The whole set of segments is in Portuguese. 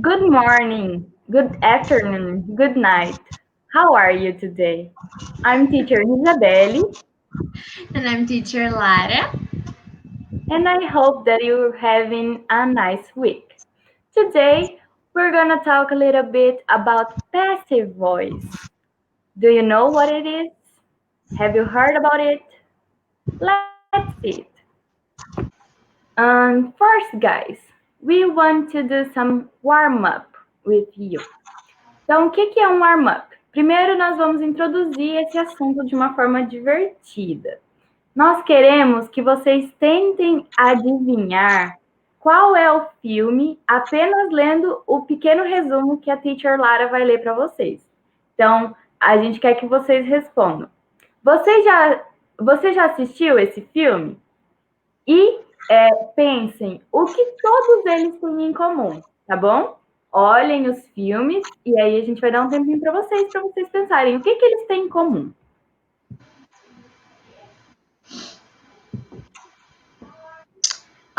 Good morning, good afternoon, good night. How are you today? I'm teacher Isabelle, And I'm teacher Lara. and I hope that you're having a nice week. Today, we're gonna talk a little bit about passive voice. Do you know what it is? Have you heard about it? Let's see it. First, guys, we want to do some warm up with you. Então, o que é um warm-up? Primeiro, nós vamos introduzir esse assunto de uma forma divertida. Nós queremos que vocês tentem adivinhar qual é o filme, apenas lendo o pequeno resumo que a Teacher Lara vai ler para vocês. Então, a gente quer que vocês respondam. Você já, você já assistiu esse filme? E pensem o que todos eles têm em comum, tá bom? Olhem os filmes e aí a gente vai dar um tempinho para vocês pensarem o que eles têm em comum.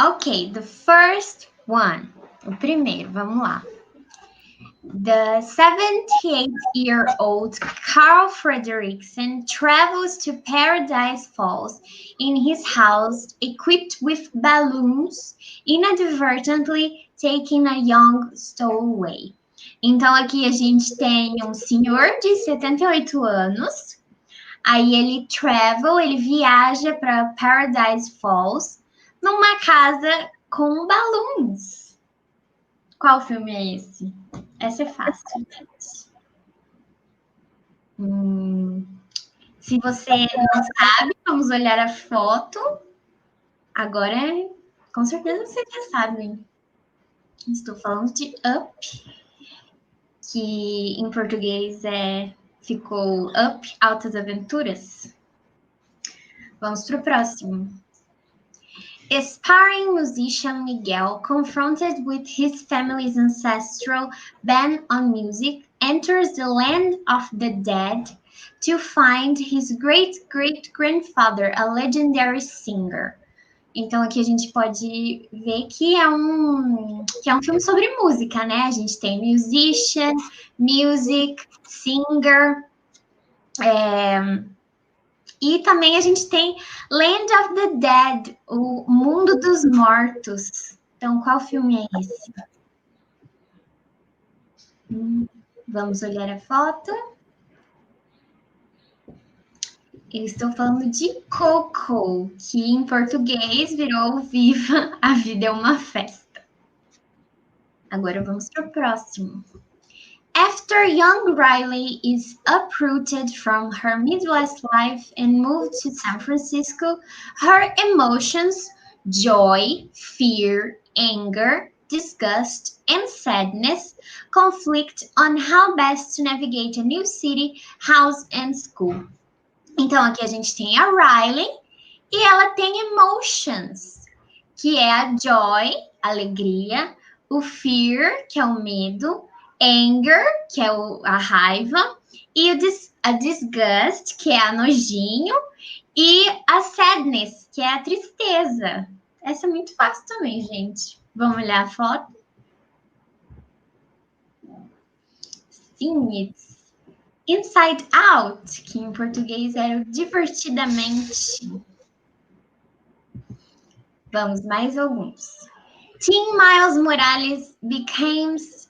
Okay, the first one. O primeiro, vamos lá. The 78-year-old Carl Fredericksen travels to Paradise Falls in his house equipped with balloons, inadvertently taking a young stowaway. Então aqui a gente tem um senhor de 78 anos. Aí ele viaja para Paradise Falls numa casa com balões. Qual filme é esse? Essa é fácil, gente. Se você não sabe, vamos olhar a foto. Agora, com certeza vocês já sabem. Estou falando de Up, que em português ficou Up, Altas Aventuras. Vamos para o próximo. Aspiring musician Miguel, confronted with his family's ancestral ban on music, enters the land of the dead to find his great-great-grandfather, a legendary singer. Então aqui a gente pode ver que é um filme sobre música, né? A gente tem musician, music, singer. E também a gente tem Land of the Dead, o Mundo dos Mortos. Então, qual filme é esse? Vamos olhar a foto. Eu estou falando de Coco, que em português virou Viva, a Vida é uma Festa. Agora vamos para o próximo. After young Riley is uprooted from her Midwest life and moved to San Francisco, her emotions, joy, fear, anger, disgust, and sadness conflict on how best to navigate a new city, house, and school. Então, aqui a gente tem a Riley e ela tem emotions, que é a joy, alegria, o fear, que é o medo, anger, que é a raiva, e a disgust, que é a nojinho, e a sadness, que é a tristeza. Essa é muito fácil também, gente. Vamos olhar a foto? Sim, it's Inside Out, que em português era Divertidamente. Vamos, mais alguns. Teen Miles Morales becomes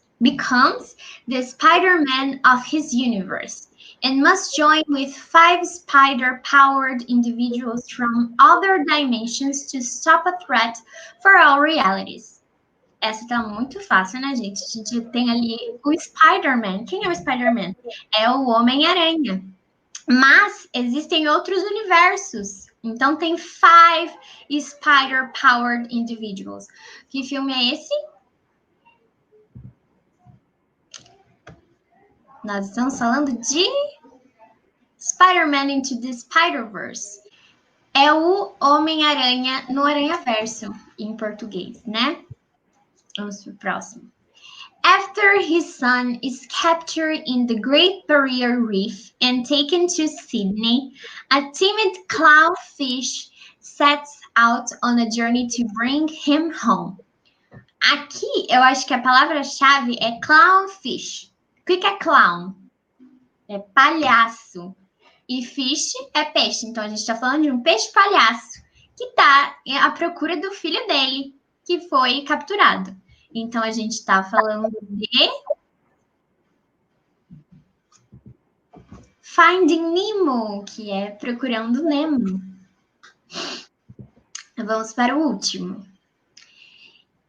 the Spider-Man of his universe and must join with 5 spider-powered individuals from other dimensions to stop a threat for all realities. Essa tá muito fácil, né, gente? A gente tem ali o Spider-Man. Quem é o Spider-Man? É o Homem-Aranha. Mas existem outros universos. Então tem 5 spider-powered individuals. Que filme é esse? Nós estamos falando de Spider-Man Into the Spider-Verse. É o Homem-Aranha no Aranhaverso, em português, né? Vamos pro próximo. After his son is captured in the Great Barrier Reef and taken to Sydney, a timid clownfish sets out on a journey to bring him home. Aqui, eu acho que a palavra-chave é clownfish. O que é clown? É palhaço. E fish é peixe. Então, a gente está falando de um peixe-palhaço que está à procura do filho dele, que foi capturado. Então, a gente está falando de Finding Nemo, que é Procurando Nemo. Vamos para o último.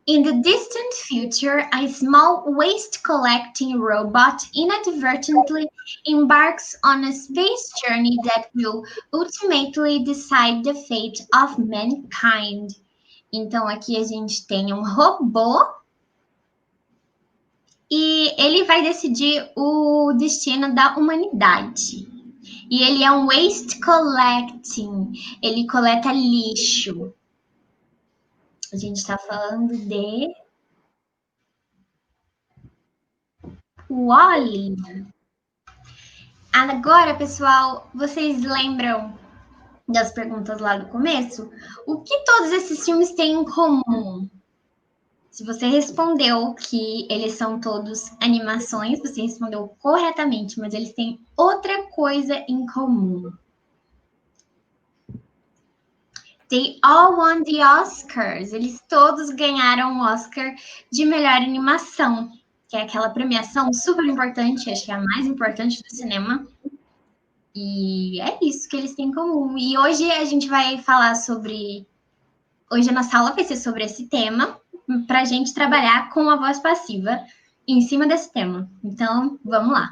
In the distant future, a small waste-collecting robot inadvertently embarks on a space journey that will ultimately decide the fate of mankind. Então, aqui a gente tem um robô e ele vai decidir o destino da humanidade. E ele é um waste collecting, ele coleta lixo. A gente está falando de Wall-E. Agora, pessoal, vocês lembram das perguntas lá do começo? O que todos esses filmes têm em comum? Se você respondeu que eles são todos animações, você respondeu corretamente, mas eles têm outra coisa em comum. They all won the Oscars. Eles todos ganharam o Oscar de melhor animação, que é aquela premiação super importante, acho que é a mais importante do cinema. E é isso que eles têm em comum. E hoje a gente vai falar sobre... Hoje a nossa aula vai ser sobre esse tema, para a gente trabalhar com a voz passiva em cima desse tema. Então, vamos lá.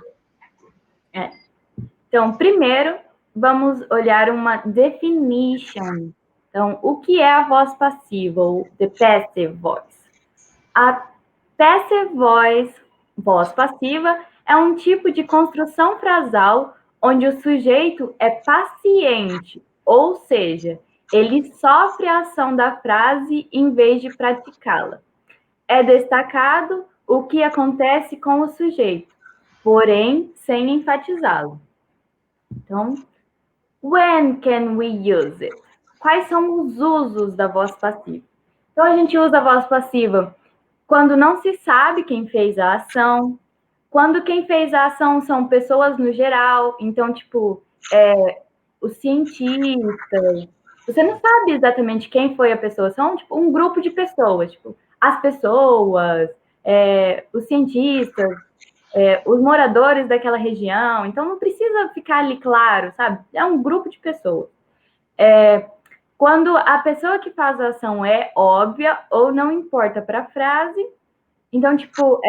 Então, primeiro, vamos olhar uma definition. Então, o que é a voz passiva, ou the passive voice? A passive voice, voz passiva, é um tipo de construção frasal onde o sujeito é paciente, ou seja, ele sofre a ação da frase em vez de praticá-la. É destacado o que acontece com o sujeito, porém sem enfatizá-lo. Então, when can we use it? Quais são os usos da voz passiva? Então, a gente usa a voz passiva quando não se sabe quem fez a ação, quando quem fez a ação são pessoas no geral, então, tipo, os cientistas, você não sabe exatamente quem foi a pessoa, são, tipo, um grupo de pessoas, tipo, as pessoas, os cientistas, os moradores daquela região, então não precisa ficar ali claro, sabe? É um grupo de pessoas. Quando a pessoa que faz a ação é óbvia ou não importa para a frase, então, tipo,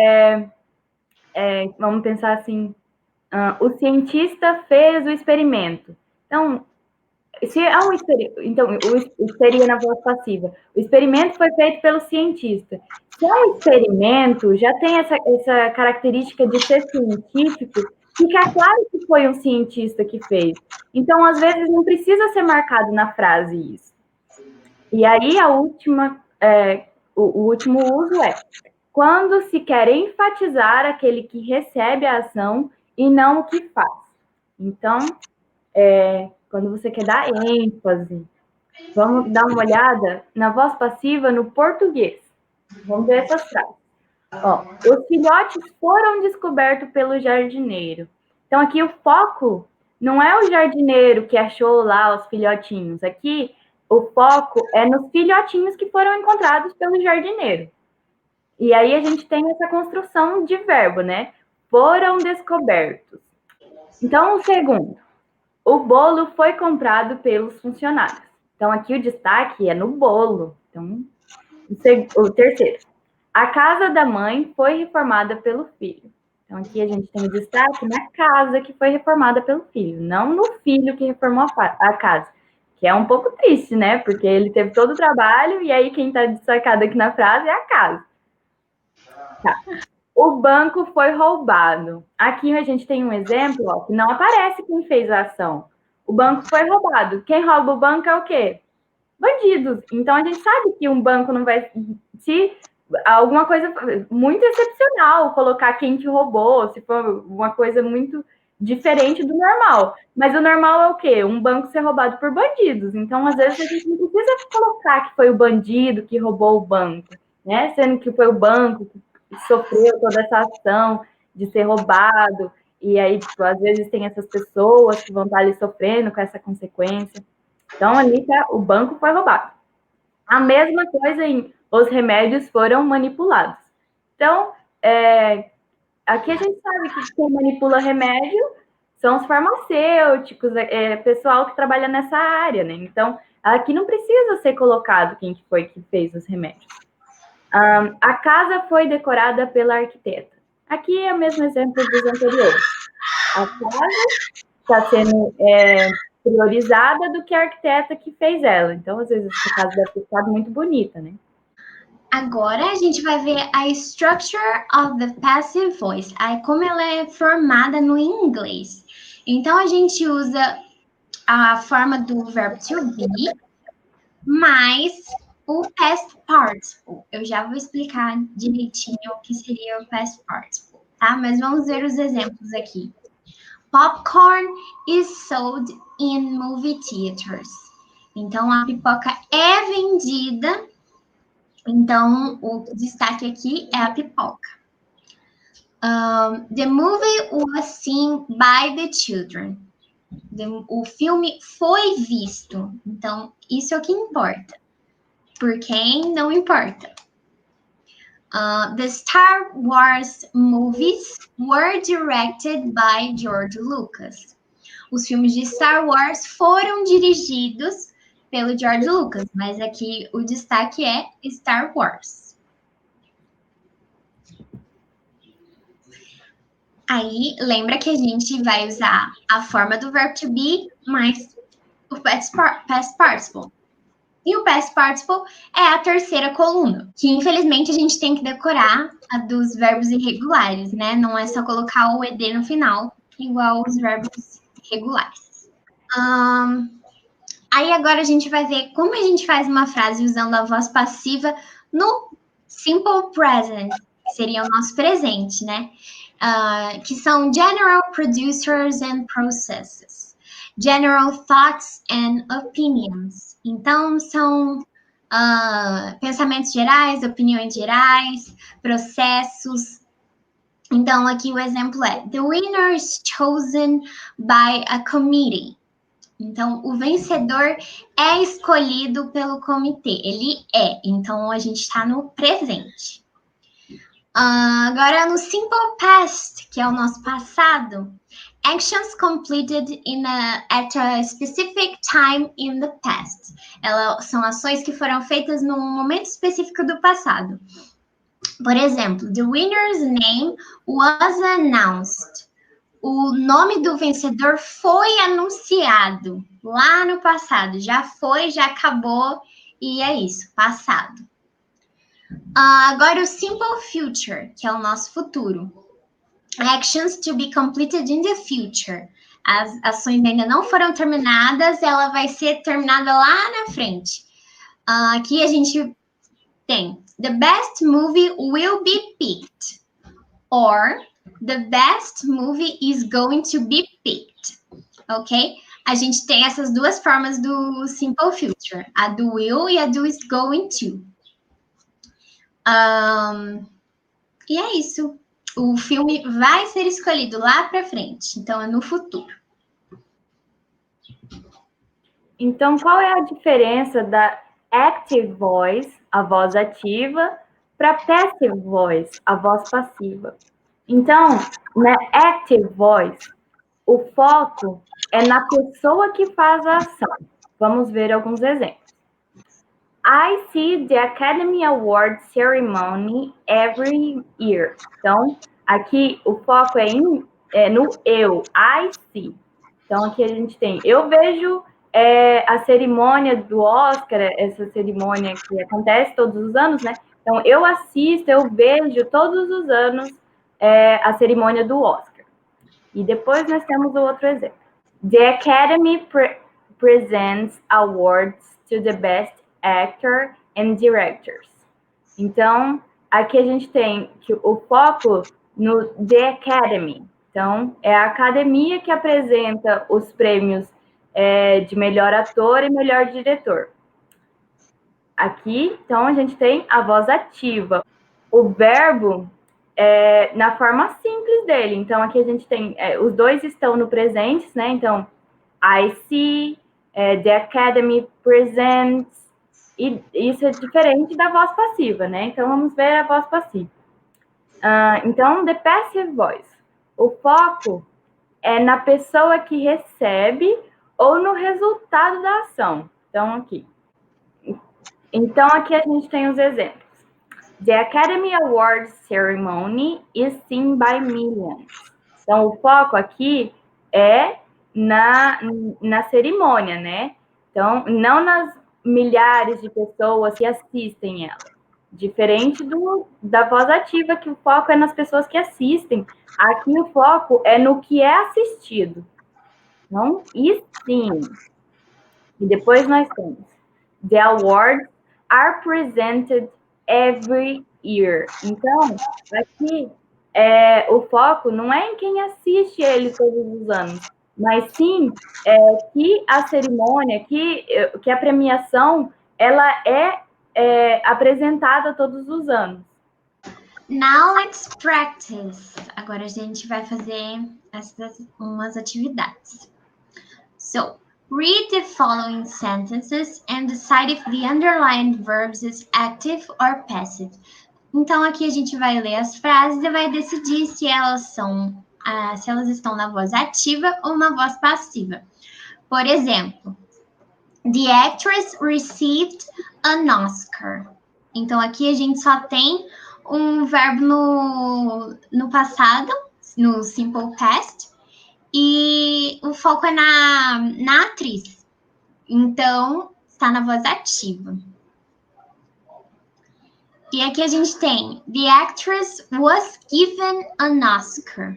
vamos pensar assim, o cientista fez o experimento. Então, se é um experimento, então, seria na voz passiva. O experimento foi feito pelo cientista. Se é um experimento, já tem essa característica de ser científico, fica claro que foi um cientista que fez. Então, às vezes, não precisa ser marcado na frase isso. E aí, o último uso é quando se quer enfatizar aquele que recebe a ação e não o que faz. Então, quando você quer dar ênfase. Vamos dar uma olhada na voz passiva no português. Vamos ver essas frases. Ó, os filhotes foram descobertos pelo jardineiro. Então, aqui o foco não é o jardineiro que achou lá os filhotinhos. Aqui, o foco é nos filhotinhos que foram encontrados pelo jardineiro. E aí a gente tem essa construção de verbo, né? Foram descobertos. Então, o segundo. O bolo foi comprado pelos funcionários. Então, aqui o destaque é no bolo. Então, o terceiro. A casa da mãe foi reformada pelo filho. Então, aqui a gente tem o destaque na casa que foi reformada pelo filho, não no filho que reformou a casa. Que é um pouco triste, né? Porque ele teve todo o trabalho e aí quem está destacado aqui na frase é a casa. Tá. O banco foi roubado. Aqui a gente tem um exemplo, ó, que não aparece quem fez a ação. O banco foi roubado. Quem rouba o banco é o quê? Bandidos. Então a gente sabe que um banco não vai... Se alguma coisa muito excepcional, colocar quem que roubou, se for uma coisa muito diferente do normal. Mas o normal é o quê? Um banco ser roubado por bandidos. Então, às vezes, a gente não precisa colocar que foi o bandido que roubou o banco. né? Sendo que foi o banco que sofreu toda essa ação de ser roubado, e aí, tipo, às vezes tem essas pessoas que vão estar ali sofrendo com essa consequência. Então, ali o banco foi roubado. A mesma coisa em os remédios foram manipulados. Então, aqui a gente sabe que quem manipula remédio são os farmacêuticos, pessoal que trabalha nessa área, né? Então, aqui não precisa ser colocado quem que foi que fez os remédios. A casa foi decorada pela arquiteta. Aqui é o mesmo exemplo dos anteriores. A casa está sendo priorizada do que a arquiteta que fez ela. Então, às vezes, essa casa deve ter ficado muito bonita, né? Agora a gente vai ver a structure of the passive voice, aí como ela é formada no inglês. Então a gente usa a forma do verbo to be mais o past participle. Eu já vou explicar direitinho o que seria o past participle, tá? Mas vamos ver os exemplos aqui. Popcorn is sold in movie theaters. Então a pipoca é vendida. Então, o destaque aqui é a pipoca. The movie was seen by the children. O filme foi visto. Então, isso é o que importa. Por quem não importa. The Star Wars movies were directed by George Lucas. Os filmes de Star Wars foram dirigidos pelo George Lucas, mas aqui o destaque é Star Wars. Aí, lembra que a gente vai usar a forma do verbo to be mais o past participle. E o past participle é a terceira coluna, que infelizmente a gente tem que decorar a dos verbos irregulares, né? Não é só colocar o ed no final, igual os verbos regulares. Aí agora a gente vai ver como a gente faz uma frase usando a voz passiva no simple present, que seria o nosso presente, né? Que são general producers and processes, general thoughts and opinions. Então, são pensamentos gerais, opiniões gerais, processos. Então, aqui o exemplo é: the winner is chosen by a committee. Então, o vencedor é escolhido pelo comitê. Ele é. Então, a gente está no presente. Agora, no simple past, que é o nosso passado. Actions completed at a specific time in the past. Elas são ações que foram feitas num momento específico do passado. Por exemplo, the winner's name was announced. O nome do vencedor foi anunciado lá no passado. Já foi, já acabou, e é isso, passado. Agora o simple future, que é o nosso futuro. Actions to be completed in the future. As ações ainda não foram terminadas, ela vai ser terminada lá na frente. Aqui a gente tem: the best movie will be picked. Or the best movie is going to be picked. Ok? A gente tem essas duas formas do simple future. A do will e a do is going to. E é isso. O filme vai ser escolhido lá para frente. Então, é no futuro. Então, qual é a diferença da active voice, a voz ativa, para passive voice, a voz passiva? Então, na active voice, o foco é na pessoa que faz a ação. Vamos ver alguns exemplos. I see the Academy Awards ceremony every year. Então, aqui o foco é no eu, I see. Então, aqui a gente tem, eu vejo a cerimônia do Oscar, essa cerimônia que acontece todos os anos, né? Então, eu assisto, eu vejo todos os anos a cerimônia do Oscar. E depois nós temos o outro exemplo. The Academy presents awards to the best actor and directors. Então, aqui a gente tem que o foco no The Academy. Então, é a academia que apresenta os prêmios de melhor ator e melhor diretor. Aqui, então, a gente tem a voz ativa. O verbo na forma simples dele. Então, aqui a gente tem, os dois estão no presente, né? Então, I see, the academy presents, e isso é diferente da voz passiva, né? Então, vamos ver a voz passiva. Então, the passive voice. O foco é na pessoa que recebe ou no resultado da ação. Então, aqui. Então, aqui a gente tem os exemplos. The Academy Awards ceremony is seen by millions. Então, o foco aqui é na cerimônia, né? Então, não nas milhares de pessoas que assistem ela. Diferente da voz ativa, que o foco é nas pessoas que assistem. Aqui o foco é no que é assistido. Então, e sim. E depois nós temos The awards are presented every year. Então, aqui o foco não é em quem assiste ele todos os anos, mas sim que a cerimônia, que a premiação, ela é apresentada todos os anos. Now let's practice. Agora a gente vai fazer umas atividades. So, read the following sentences and decide if the underlined verbs is active or passive. Então, aqui a gente vai ler as frases e vai decidir se elas estão na voz ativa ou na voz passiva. Por exemplo, the actress received an Oscar. Então, aqui a gente só tem um verbo no passado, no simple past, e o foco é na atriz. Então, está na voz ativa. E aqui a gente tem the actress was given an Oscar.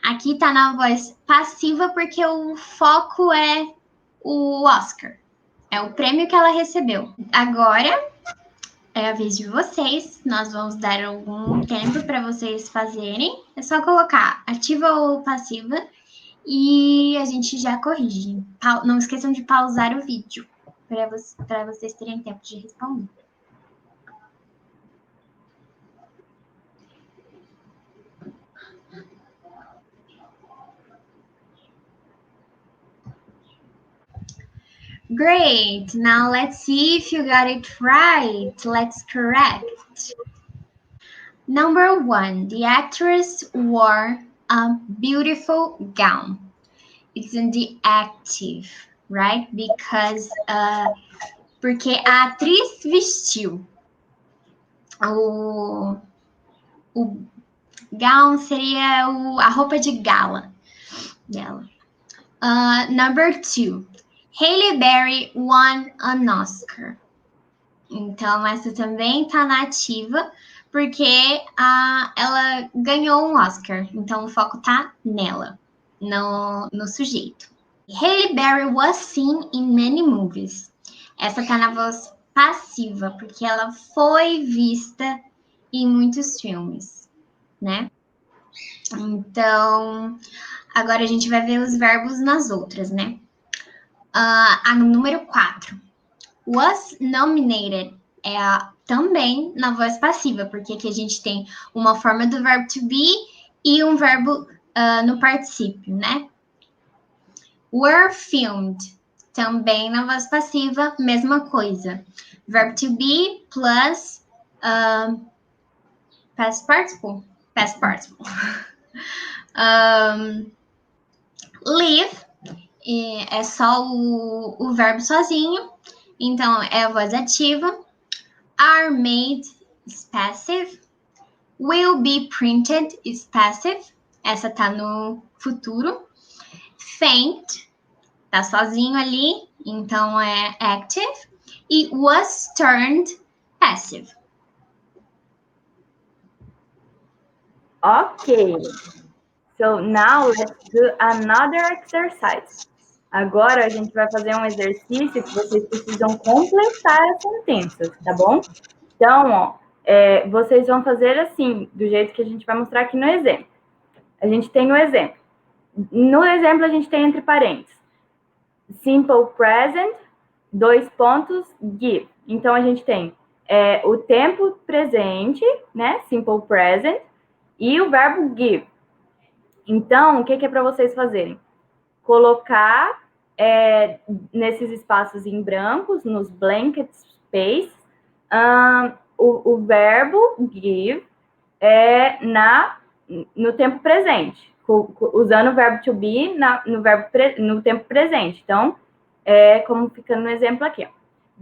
Aqui está na voz passiva porque o foco é o Oscar. É o prêmio que ela recebeu. Agora é a vez de vocês. Nós vamos dar algum tempo para vocês fazerem. É só colocar ativa ou passiva e a gente já corrige. Não esqueçam de pausar o vídeo para vocês terem tempo de responder. Great. Now let's see if you got it right. Let's correct. Number 1, the actress wore a beautiful gown. It's in the active, right? Because porque a atriz vestiu. O gown seria a roupa de gala dela. Number 2, Halle Berry won an Oscar. Então, essa também está na ativa, porque ela ganhou um Oscar. Então, o foco está nela, no sujeito. Halle Berry was seen in many movies. Essa está na voz passiva, porque ela foi vista em muitos filmes, né? Então, agora a gente vai ver os verbos nas outras, né? A número 4. Was nominated também na voz passiva, porque aqui a gente tem uma forma do verbo to be e um verbo no particípio, né? Were filmed, também na voz passiva, mesma coisa. Verb to be plus past participle. Past participle. Live é só o verbo sozinho, então é a voz ativa. Are made is passive. Will be printed is passive. Essa tá no futuro. Faint tá sozinho ali, então é active. E was turned passive. Ok. So now let's do another exercise. Agora a gente vai fazer um exercício que vocês precisam completar as sentenças, tá bom? Então, ó, vocês vão fazer assim, do jeito que a gente vai mostrar aqui no exemplo. A gente tem o exemplo. No exemplo, a gente tem entre parênteses simple present 2 pontos, give. Então, a gente tem o tempo presente, né? Simple present, e o verbo give. Então, o que é para vocês fazerem? Colocar nesses espaços em brancos, nos blank space, o verbo give no tempo presente, usando o verbo to be no tempo presente. Então, como fica no exemplo aqui. Ó.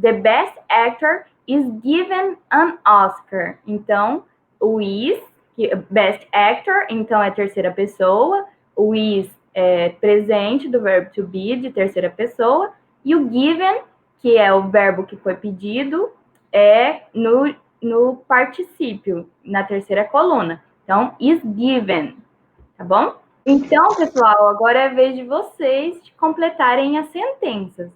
The best actor is given an Oscar. Então, o is, best actor, então é terceira pessoa. O is é presente do verbo to be, de terceira pessoa. E o given, que é o verbo que foi pedido, é no particípio, na terceira coluna. Então, is given, tá bom? Então, pessoal, agora é a vez de vocês completarem as sentenças.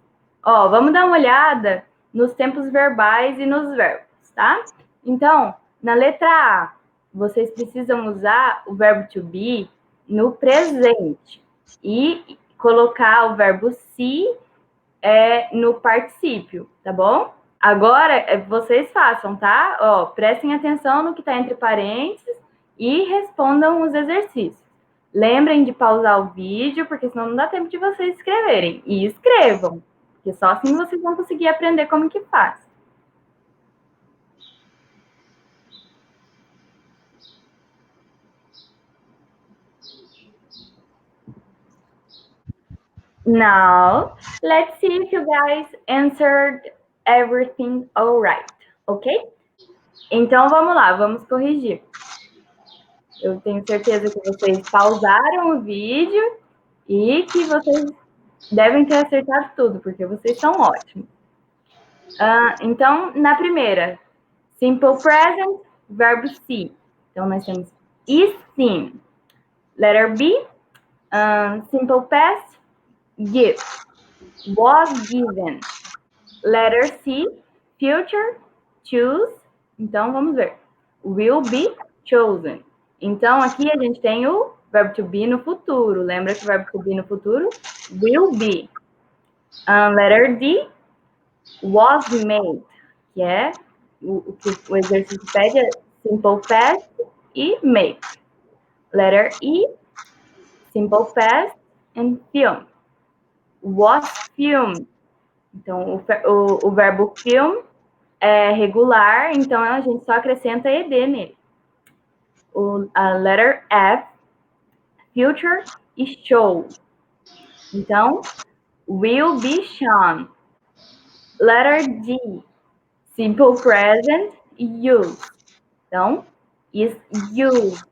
Ó, vamos dar uma olhada nos tempos verbais e nos verbos, tá? Então, na letra A, vocês precisam usar o verbo to be no presente e colocar o verbo se no particípio, tá bom? Agora, vocês façam, tá? Ó, prestem atenção no que está entre parênteses e respondam os exercícios. Lembrem de pausar o vídeo, porque senão não dá tempo de vocês escreverem. E escrevam, porque só assim vocês vão conseguir aprender como que faz. Now, let's see if you guys answered everything all right, ok? Então, vamos lá, vamos corrigir. Eu tenho certeza que vocês pausaram o vídeo e que vocês devem ter acertado tudo, porque vocês são ótimos. Então, na primeira, simple present, verbo see. Então, nós temos is seen. Letter B, simple past, give. Was given. Letter C, future, choose. Então, vamos ver. Will be chosen. Então, aqui a gente tem o verbo to be no futuro. Lembra que o verbo to be no futuro? Will be. Letter D, was made. Que é o que o exercício pede é simple past e make. Letter E, simple past and film. Was filmed. Então, o verbo film é regular, então a gente só acrescenta ed nele. A letter F, future e show. Então, will be shown. Letter D, simple present, used. Então, is used.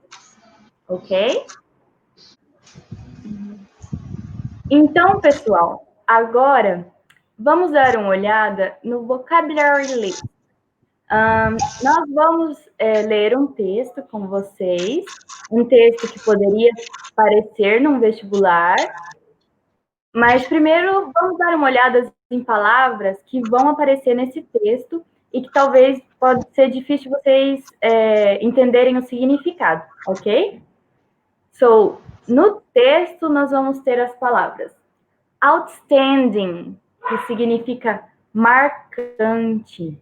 Ok? Então, pessoal, agora vamos dar uma olhada no vocabulary list. Nós vamos ler um texto com vocês, um texto que poderia aparecer num vestibular, mas primeiro vamos dar uma olhada em palavras que vão aparecer nesse texto e que talvez pode ser difícil vocês entenderem o significado, ok? So, no texto nós vamos ter as palavras outstanding, que significa marcante.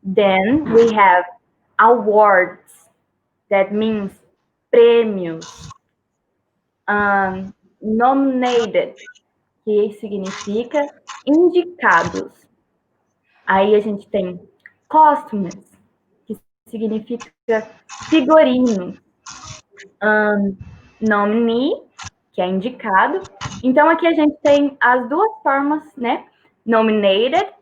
Then we have awards, that means prêmios. Nominated, que significa indicados. Aí a gente tem costumes, que significa figurino. Nominee, que é indicado. Então, aqui a gente tem as duas formas, né? Nominated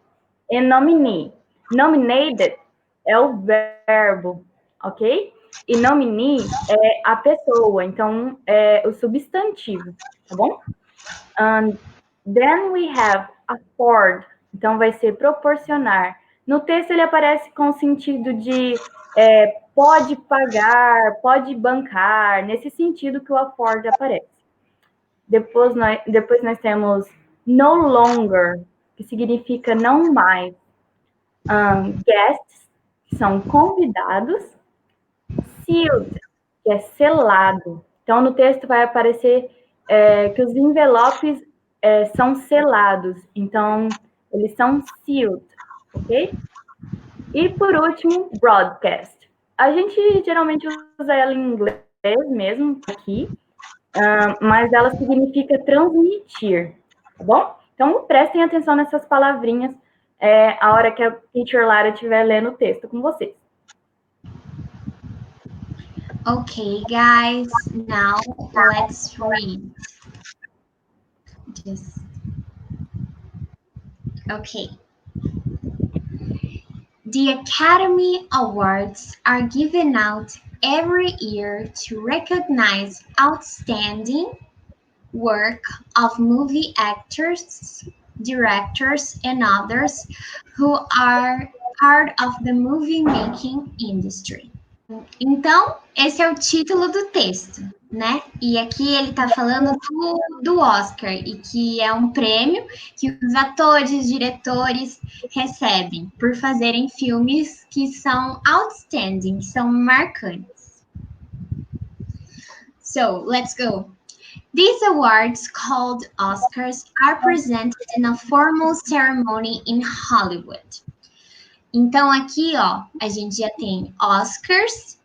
e nominee. Nominated é o verbo, ok? E nominee é a pessoa, então é o substantivo, tá bom? Then we have afford, então vai ser proporcionar. No texto ele aparece com o sentido de pode pagar, pode bancar, nesse sentido que o afford aparece. Depois nós temos no longer, que significa não mais. Guests, que são convidados. Sealed, que é selado. Então, no texto vai aparecer que os envelopes são selados. Então, Eles são sealed, ok? E por último, broadcast. A gente geralmente usa ela em inglês mesmo, aqui, mas ela significa transmitir, tá bom? Então prestem atenção nessas palavrinhas a hora que a teacher Lara estiver lendo o texto com vocês. Okay, guys, now let's read. Okay. The Academy Awards are given out every year to recognize outstanding work of movie actors, directors, and others who are part of the movie making industry. Então, esse é o título do texto, né? E aqui ele está falando do Oscar, e que é um prêmio que os atores, diretores recebem por fazerem filmes que são outstanding, que são marcantes. So, let's go. These awards, called Oscars, are presented in a formal ceremony in Hollywood. Então, aqui, ó, a gente já tem Oscars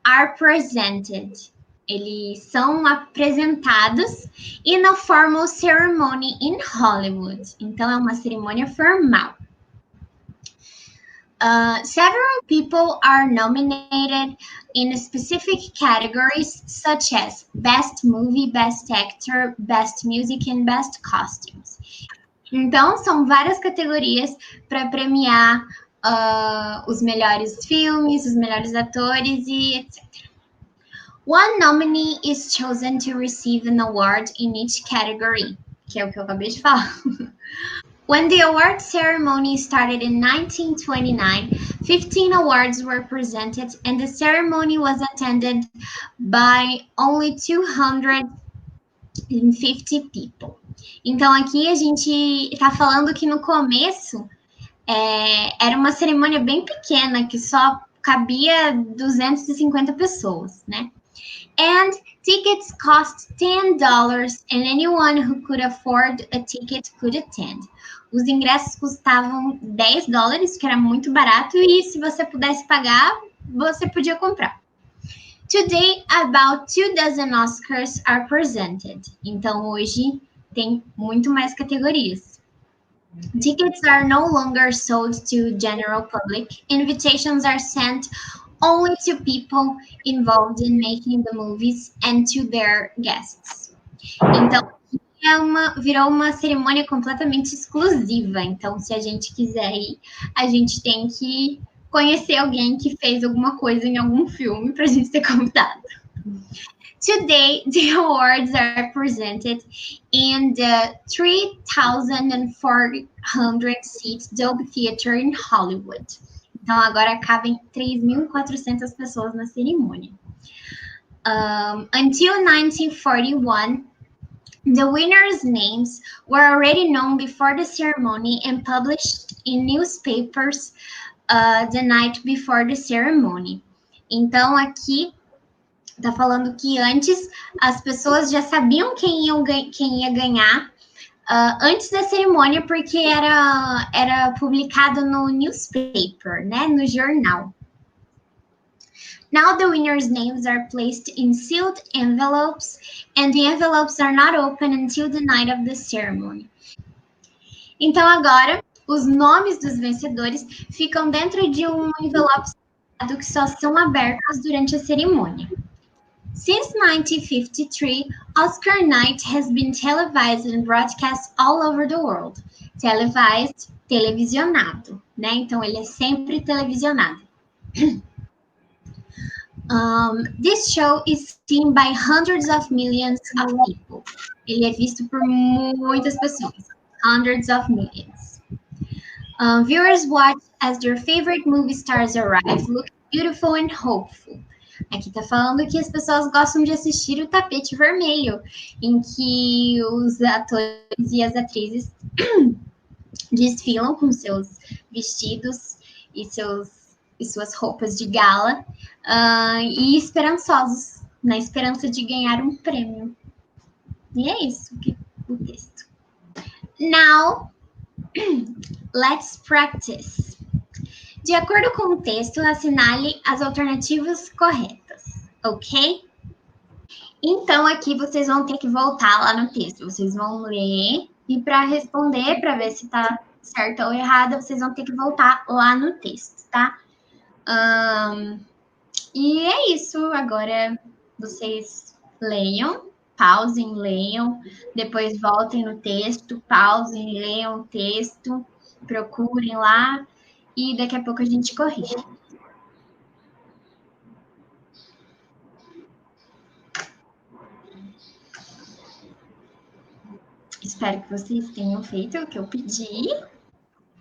are presented. Eles são apresentados in a formal ceremony in Hollywood. Então, é uma cerimônia formal. Several people are nominated in specific categories such as Best Movie, Best Actor, Best Music and Best Costumes. Então, são várias categorias para premiar os melhores filmes, os melhores atores e etc. One nominee is chosen to receive an award in each category, que é o que eu acabei de falar. When the award ceremony started in 1929, 15 awards were presented and the ceremony was attended by only 250 people. Então aqui a gente está falando que no começo era uma cerimônia bem pequena, que só cabia 250 pessoas, né? And tickets cost $10 and anyone who could afford a ticket could attend. Os ingressos custavam $10, que era muito barato, e se você pudesse pagar, você podia comprar. Today, about 24 Oscars are presented. Então, hoje tem muito mais categorias. Tickets are no longer sold to general public. Invitations are sent only to people involved in making the movies and to their guests. Então, virou uma cerimônia completamente exclusiva. Então, se a gente quiser ir, a gente tem que conhecer alguém que fez alguma coisa em algum filme para a gente ser convidado. Today, the awards are presented in the 3,400-seat Dolby Theater in Hollywood. Então, agora cabem 3.400 pessoas na cerimônia. Until 1941, the winners' names were already known before the ceremony and published in newspapers the night before the ceremony. Então, aqui tá falando que antes as pessoas já sabiam quem ia ganhar antes da cerimônia, porque era publicado no newspaper, né, no jornal. Now the winners' names are placed in sealed envelopes, and the envelopes are not open until the night of the ceremony. Então agora, os nomes dos vencedores ficam dentro de um envelope que só são abertos durante a cerimônia. Since 1953, Oscar night has been televised and broadcast all over the world. Televised, televisionado, né? Então, ele é sempre televisionado. This show is seen by hundreds of millions of people. Ele é visto por muitas pessoas. Hundreds of millions. Viewers watch as their favorite movie stars arrive, looking beautiful and hopeful. Aqui tá falando que as pessoas gostam de assistir o tapete vermelho, em que os atores e as atrizes desfilam com seus vestidos e suas roupas de gala, e esperançosos, na esperança de ganhar um prêmio. E é isso o texto. Now, Let's practice. De acordo com o texto, assinale as alternativas corretas, ok? Então, aqui vocês vão ter que voltar lá no texto. Vocês vão ler e para responder, para ver se tá certa ou errada, vocês vão ter que voltar lá no texto, tá? E é isso. Agora vocês leiam, pausem, leiam, depois voltem no texto, pausem, leiam o texto, procurem lá e daqui a pouco a gente corrige. Espero que vocês tenham feito o que eu pedi.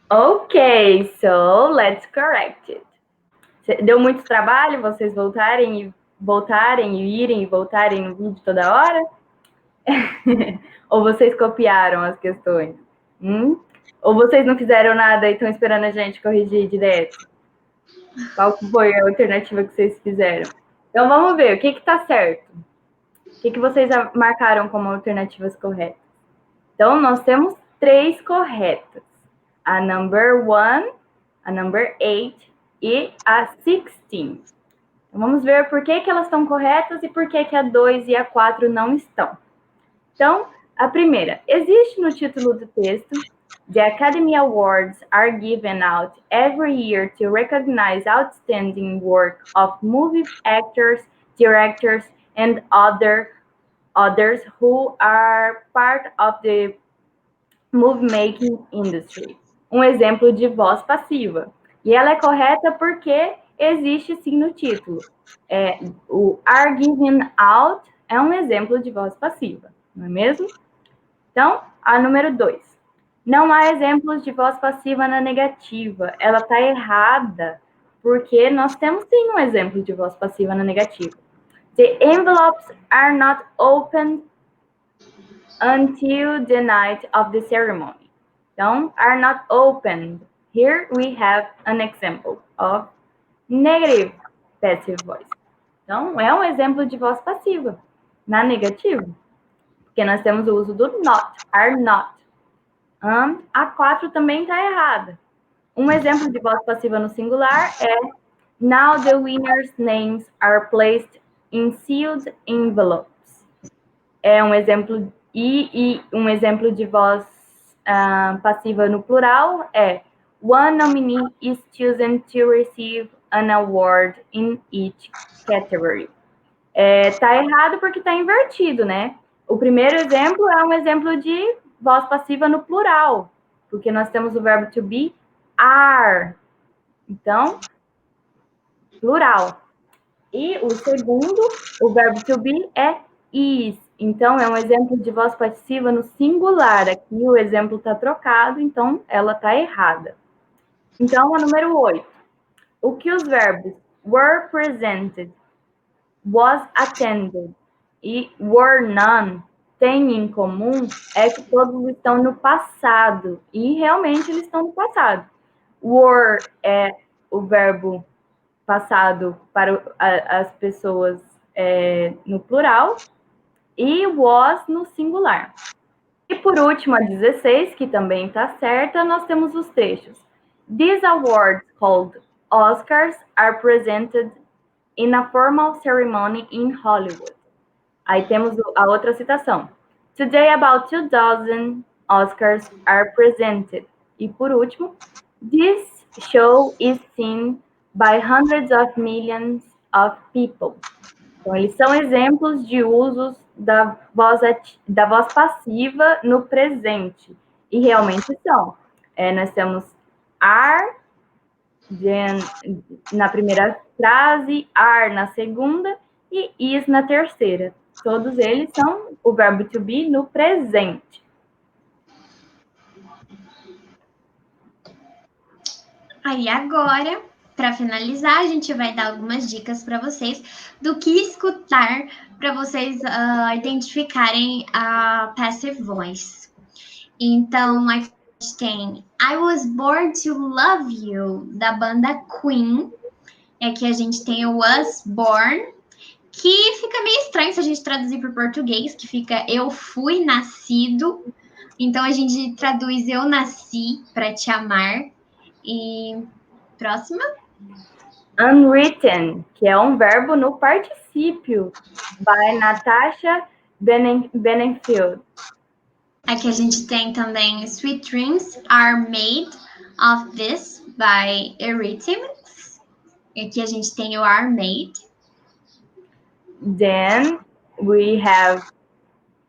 Ok, so let's correct it. Deu muito trabalho vocês voltarem e irem e voltarem no vídeo toda hora? Ou vocês copiaram as questões? Ou vocês não fizeram nada e estão esperando a gente corrigir direto? Qual foi a alternativa que vocês fizeram? Então vamos ver, o que está certo? O que vocês marcaram como alternativas corretas? Então nós temos 3 corretas. A number 1, a number 8 e a 16. Então, vamos ver por que elas estão corretas e por que a 2 e a 4 não estão. Então, a primeira, existe no título do texto: The Academy Awards are given out every year to recognize outstanding work of movie actors, directors, and others who are part of the movie-making industry. Um exemplo de voz passiva. E ela é correta porque existe sim no título. O are given out é um exemplo de voz passiva, não é mesmo? Então, a número 2. Não há exemplos de voz passiva na negativa. Ela está errada, porque nós temos sim um exemplo de voz passiva na negativa. The envelopes are not opened until the night of the ceremony. Então, are not opened. Here we have an example of negative passive voice. Então, é um exemplo de voz passiva na negativa, porque nós temos o uso do not, are not. A 4 também está errada. Um exemplo de voz passiva no singular é now the winners' names are placed in sealed envelopes. É um exemplo e um exemplo de voz passiva no plural é one nominee is chosen to receive an award in each category. Tá errado porque está invertido, né? O primeiro exemplo é um exemplo de voz passiva no plural, porque nós temos o verbo to be are. Então, plural. E o segundo, o verbo to be é is. Então, é um exemplo de voz passiva no singular. Aqui o exemplo está trocado, então ela está errada. Então, a número 8. O que os verbos were presented, was attended e were none têm em comum é que todos estão no passado. E realmente eles estão no passado. Were é o verbo passado para as pessoas no plural e was no singular. E por último, a 16, que também está certa, nós temos os trechos. These awards, called Oscars, are presented in a formal ceremony in Hollywood. Aí temos a outra citação. Today, about 2,000 Oscars are presented. E por último, this show is seen by hundreds of millions of people. Então, eles são exemplos de usos da voz passiva no presente. E realmente são. Nós temos are na primeira frase, are na segunda e is na terceira. Todos eles são o verbo to be no presente. Aí agora, para finalizar, a gente vai dar algumas dicas para vocês do que escutar para vocês identificarem a passive voice. Então, a gente tem I Was Born to Love You, da banda Queen. Aqui a gente tem o Was Born, que fica meio estranho se a gente traduzir para o português, que fica Eu Fui Nascido. Então a gente traduz eu nasci para te amar. E próxima. Unwritten, que é um verbo no particípio, by Natasha Benenfield. Aqui a gente tem também Sweet Dreams Are Made of This, by Eurythmics. E aqui a gente tem o Are Made. Then we have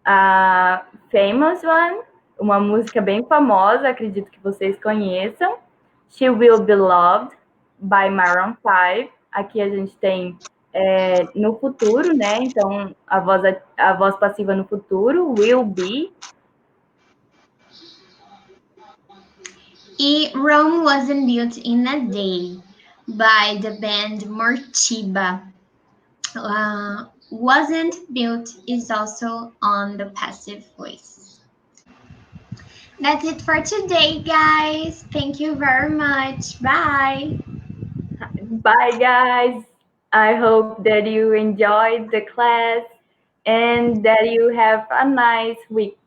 a famous one, uma música bem famosa, acredito que vocês conheçam. She Will Be Loved, by Maroon 5. Aqui a gente tem no futuro, né? Então, a voz passiva no futuro, will be. E Rome Wasn't Built in a Day, by the band Mortiba. Wasn't built is also on the passive voice. That's it for today, guys. Thank you very much. Bye. Bye, guys. I hope that you enjoyed the class and that you have a nice week.